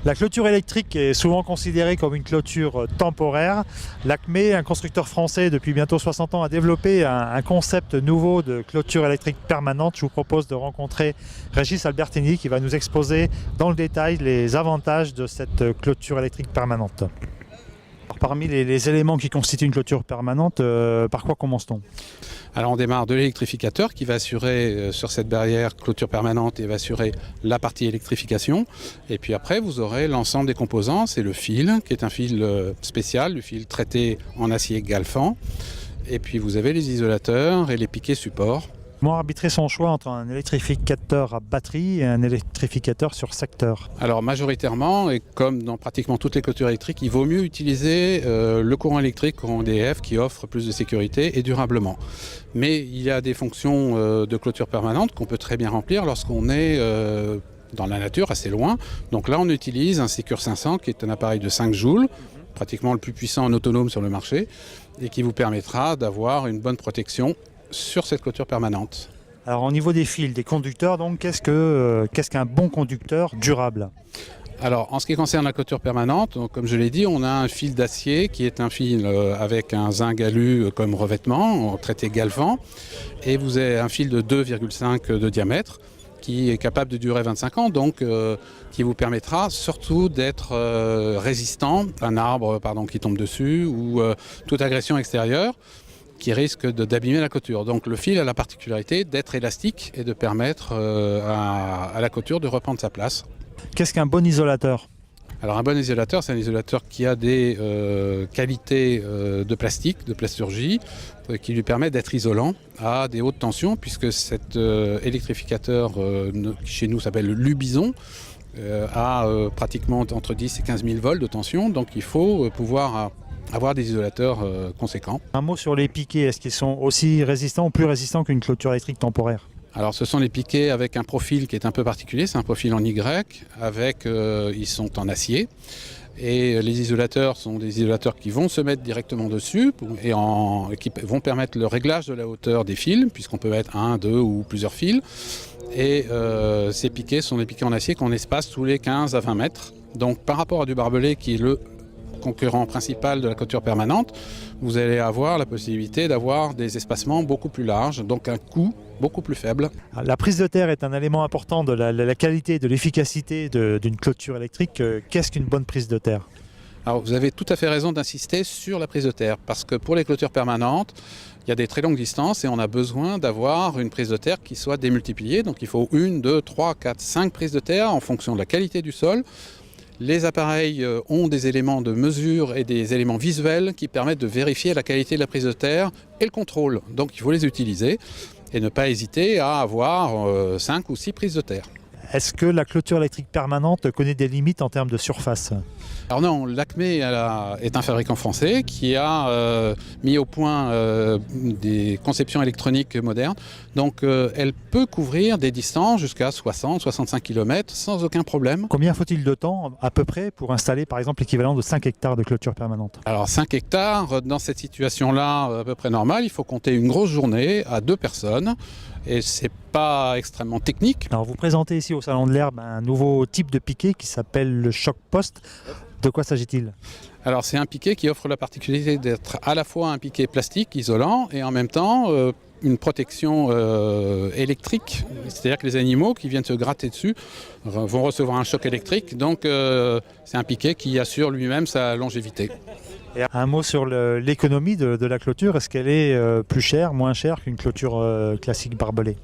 La clôture électrique est souvent considérée comme une clôture temporaire. L'Acmé, un constructeur français depuis bientôt 60 ans, a développé un concept nouveau de clôture électrique permanente. Je vous propose de rencontrer Régis Albertini qui va nous exposer dans le détail les avantages de cette clôture électrique permanente. Alors, parmi les éléments qui constituent une clôture permanente, par quoi commence-t-on ? Alors on démarre de l'électrificateur qui va assurer sur cette barrière clôture permanente et va assurer la partie électrification. Et puis après vous aurez l'ensemble des composants, c'est le fil qui est un fil spécial, le fil traité en acier Galfan. Et puis vous avez les isolateurs et les piquets supports. Comment arbitrer son choix entre un électrificateur à batterie et un électrificateur sur secteur? Alors majoritairement, et comme dans pratiquement toutes les clôtures électriques, il vaut mieux utiliser le courant électrique, courant EDF, qui offre plus de sécurité et durablement. Mais il y a des fonctions de clôture permanente qu'on peut très bien remplir lorsqu'on est dans la nature, assez loin. Donc là on utilise un Secure 500 qui est un appareil de 5 joules, pratiquement le plus puissant en autonome sur le marché, et qui vous permettra d'avoir une bonne protection sur cette clôture permanente. Alors au niveau des fils, des conducteurs, donc qu'est-ce qu'un bon conducteur durable? Alors en ce qui concerne la clôture permanente, donc, comme je l'ai dit, on a un fil d'acier qui est un fil avec un zinc alu comme revêtement, traité Galvan, et vous avez un fil de 2,5 de diamètre qui est capable de durer 25 ans, donc qui vous permettra surtout d'être résistant à un arbre qui tombe dessus ou toute agression extérieure qui risque d'abîmer la clôture. Donc le fil a la particularité d'être élastique et de permettre à la clôture de reprendre sa place. Qu'est-ce qu'un bon isolateur? Alors un bon isolateur, c'est un isolateur qui a des qualités de plastique, de plasturgie, qui lui permet d'être isolant à des hautes tensions, puisque cet électrificateur qui chez nous s'appelle le Lubison, a pratiquement entre 10 et 15 000 volts de tension, donc il faut pouvoir avoir des isolateurs conséquents. Un mot sur les piquets, est-ce qu'ils sont aussi résistants ou plus résistants qu'une clôture électrique temporaire? Alors ce sont les piquets avec un profil qui est un peu particulier, c'est un profil en Y, ils sont en acier. Et les isolateurs sont des isolateurs qui vont se mettre directement dessus et qui vont permettre le réglage de la hauteur des fils, puisqu'on peut mettre un, deux ou plusieurs fils. Et ces piquets sont des piquets en acier qu'on espace tous les 15 à 20 mètres. Donc par rapport à du barbelé qui est le concurrent principal de la clôture permanente, vous allez avoir la possibilité d'avoir des espacements beaucoup plus larges, donc un coût beaucoup plus faible. La prise de terre est un élément important de la qualité et de l'efficacité d'une clôture électrique. Qu'est-ce qu'une bonne prise de terre? Alors vous avez tout à fait raison d'insister sur la prise de terre, parce que pour les clôtures permanentes, il y a des très longues distances et on a besoin d'avoir une prise de terre qui soit démultipliée. Donc il faut 1, 2, 3, 4, 5 prises de terre en fonction de la qualité du sol. Les appareils ont des éléments de mesure et des éléments visuels qui permettent de vérifier la qualité de la prise de terre et le contrôle. Donc il faut les utiliser et ne pas hésiter à avoir 5 ou 6 prises de terre. Est-ce que la clôture électrique permanente connaît des limites en termes de surface? Alors non, l'Acmé est un fabricant français qui a mis au point des conceptions électroniques modernes. Donc elle peut couvrir des distances jusqu'à 60-65 km sans aucun problème. Combien faut-il de temps à peu près pour installer par exemple l'équivalent de 5 hectares de clôture permanente? Alors 5 hectares, dans cette situation-là à peu près normale, il faut compter une grosse journée à 2 personnes. Et c'est pas extrêmement technique. Alors vous présentez ici au Salon de l'Herbe un nouveau type de piquet qui s'appelle le choc post. De quoi s'agit-il? Alors c'est un piquet qui offre la particularité d'être à la fois un piquet plastique isolant et en même temps une protection électrique. C'est-à-dire que les animaux qui viennent se gratter dessus vont recevoir un choc électrique. Donc c'est un piquet qui assure lui-même sa longévité. Et un mot sur l'économie de la clôture, est-ce qu'elle est plus chère, moins chère qu'une clôture classique barbelée?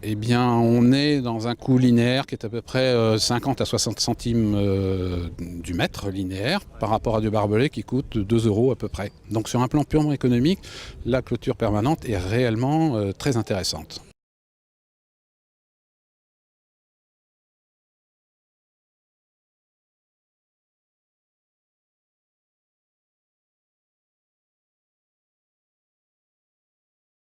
Eh bien, on est dans un coût linéaire qui est à peu près 50 à 60 centimes du mètre linéaire par rapport à du barbelé qui coûte 2 € à peu près. Donc sur un plan purement économique, la clôture permanente est réellement très intéressante.